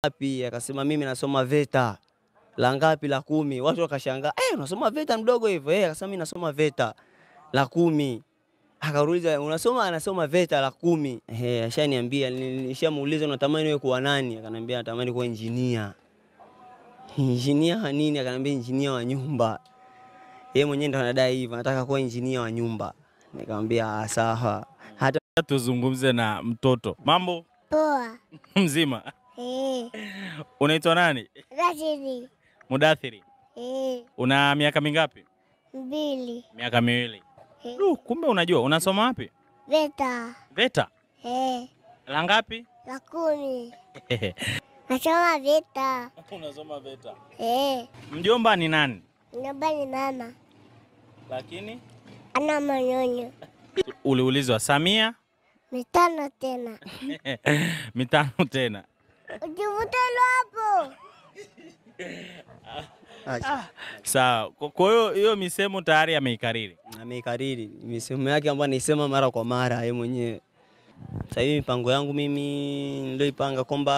ngapi? Akasema mimi nasoma VETA. La ngapi? La 10. Watu wakashangaa, unasoma VETA mdogo hivyo? Akasema mimi nasoma VETA la 10. Akauliza unasoma? Anasoma VETA la 10. Ashaniambia, nishamuuliza unatamani wewe kuwa nani? Akaniambia natamani kuwa engineer. Engineer nini? Akaniambia engineer wa nyumba. Yeye mwenyewe ndo anadai hivyo, anataka kuwa engineer wa nyumba. Nikamwambia sawa. Hata tuzungumze na mtoto. Mambo? Poa. Mzima? Unaitwa nani? Mudathiri. Mudathiri? Una miaka mingapi? 2. Miaka 2. Kumbe unajua. Unasoma wapi? VETA. VETA? La ngapi? La 10. Nasoma VETA. Unasoma VETA? Mjomba ni nani? Mjomba ni mama. Lakini? Ana manyonyo. Uliulizwa Samia? 5 tena. 5 tena. Ujivuta hapo. Sawa. Kwa hiyo misemo tayari ameikariri. Ameikariri misemo yake ambayo anaisema mara kwa mara yeye mwenyewe. Sasa hivi mipango yangu mimi nilioipanga kwamba